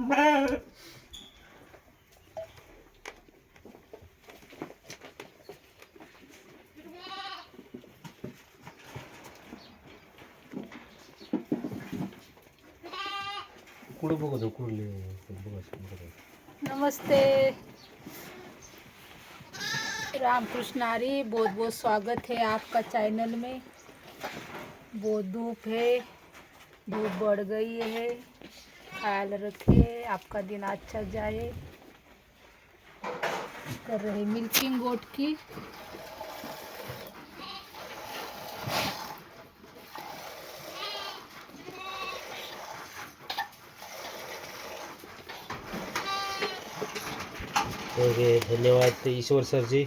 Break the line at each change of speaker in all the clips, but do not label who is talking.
नमस्ते, रामकृष्ण हरी। बहुत बहुत स्वागत है आपका चैनल में। बहुत धूप है, धूप बढ़ गई है, ख्याल रखिए, आपका दिन अच्छा जाए। कर रहे मिल्किंग गोट की।
ओके, धन्यवाद ईश्वर सर जी।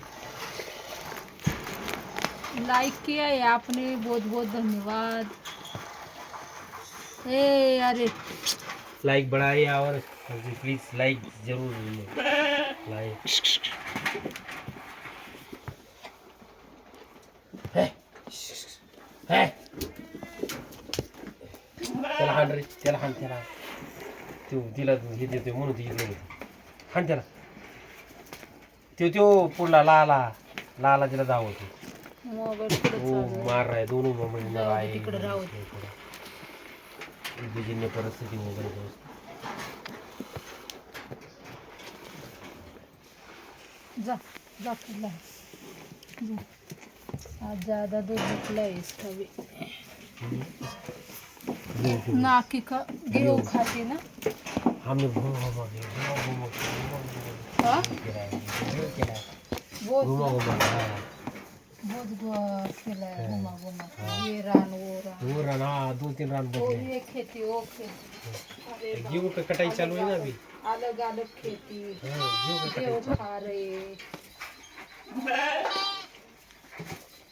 लाइक किया है आपने, बहुत बहुत धन्यवाद। ए अरे
लाइक बढ़ाइए और जी प्लीज लाइक जरूर लाइक। त्याला हाण रे, त्याला हाण, त्याला तो तिला हे देतोय म्हणून ती इकडे हाण त्याला. तो पुढला लाला तिला धावतो.
मोबाईल कुठं
हो
चालू आहे?
मार रहा है दोनों मोबाइल
जाऊ दे,
आहे
तिकडे राहू दे.
बिगिनने परिस्थिती मोबाईल
जा जा खुला जा। आज ज़्यादा दूध निकला है इसका भी। नाकी का गेहूँ खाती ना।
हमने
हाँ? बहुत
घुमा
बहुत खिलाया, घुमा घुमा ये रान वो रान,
हाँ 2-3 रान
वो
बदले.
ये खेती वो खेती। अरे बाप,
गेहूं का कटाई चालू है ना अभी.
अलग अलग खेती।
गेहूं का
गेहूँ
कटाई
खा रहे।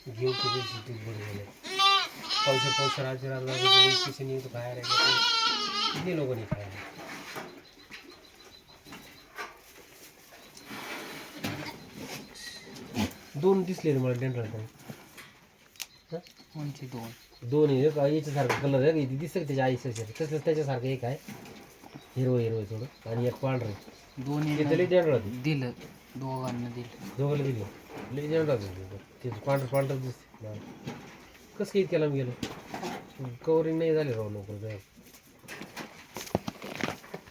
गेहूं के बीच दूध बढ़ गए. पाउस रात किसी ने तो खाया रहेगा. कितने लोगों ने खाया. दोन दिसले मला डेंटल.
कोणची दोन?
दोन आहे का याच्यासारखं कलर आहे का दिसतं का त्याच्या आईचं तसं त्याच्यासारखं एक आहे हिरवं हिरवं थोडं आणि एक पांढरं.
दोन्ही
ते लई डेंडर
दिलं, दोघांना दिलं.
दोघांना दिले लई डेंडर ते पांढरं दिसते. कसं काही त्याला गेलं कवरिंग नाही झाले राव लवकर जाय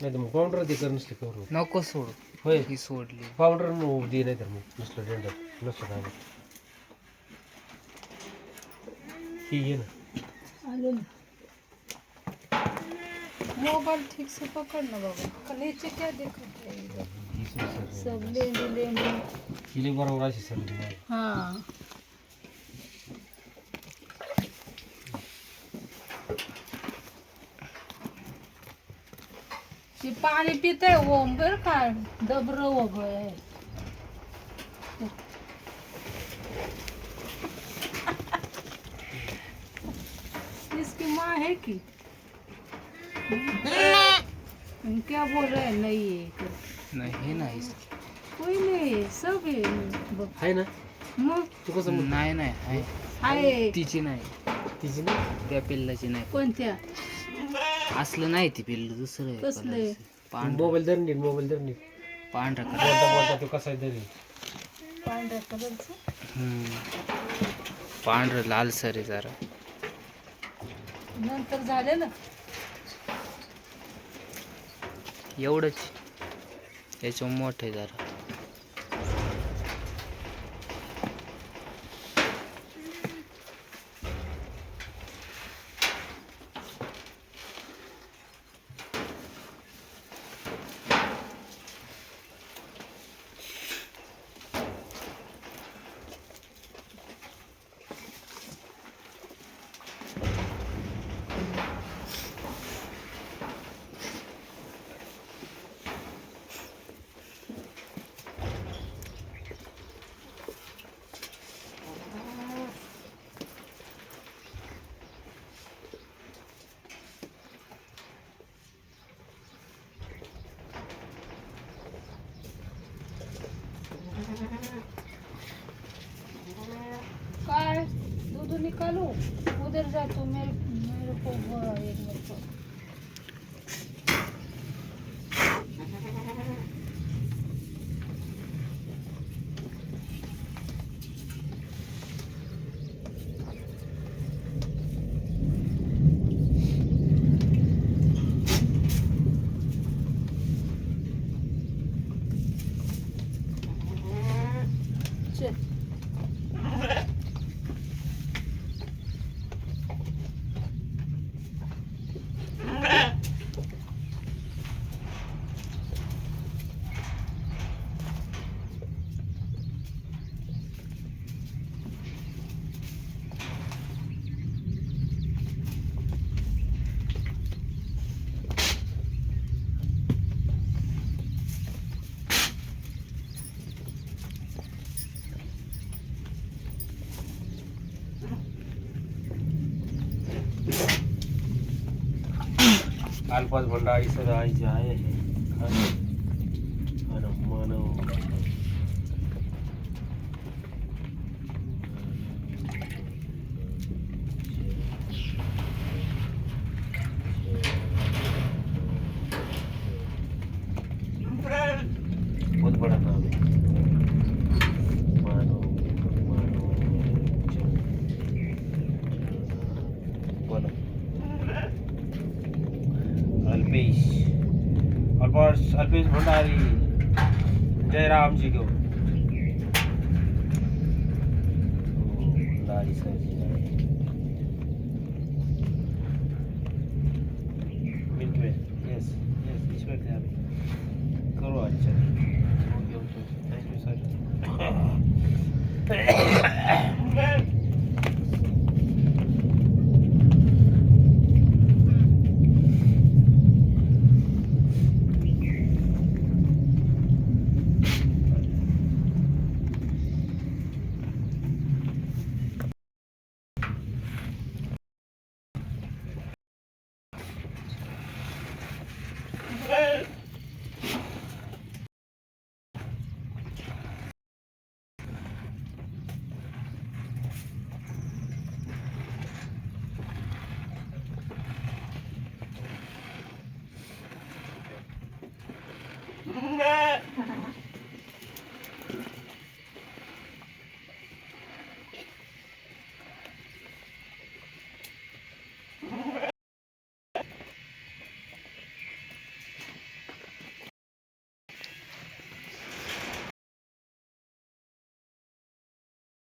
नाही तर मग पावडर दे कर नसले कवर
नको सोड,
होय
ही सोडली.
पावडर दे नाही तर मग नसलं डेंडर नसलं काय ही घे ना.
आलू ना। मोबाइल ठीक से पकड़ना बाबा, नीचे क्या दिखता है इधर? सब लेंगे।
हिली बरोबर अशी सगळी.
हाँ ये पानी पीते है वो फिर का दबर हो गए है। इसकी माँ है कि क्या बोल रहे हैं? नहीं है
नाही हे नाही,
कोई नहीं है, सब है।
आहे ना
मग
तू कसं
नाही नाही आहे.
आहे
तिची नाही,
तिची ना
त्या पिल्लाची नाही.
कोणत्या?
असलं नाही ती पिल्ल, दुसरं आहे.
कसलं आहे?
कलरचं. पांढरं
मोबाईल धर नीट मोबाईल धर नीट
पांढरा कलर.
बोलता बोलता तू कसा आहे धरी.
पांढऱ्या कलरचं
पांढरं लालसर आहे जरा.
नंतर झालं ना.
एवढंच, याच्या मोठं आहे जरा.
काय दूध निकालू उधर जा तू, मेरे को एक मेरे को
अल्फाज भंडारी सर आज आए हैं मानव बहुत बड़ा नाम है मानव बोलो अल्पेश भंडारी जय राम जी को भंडारी सर जी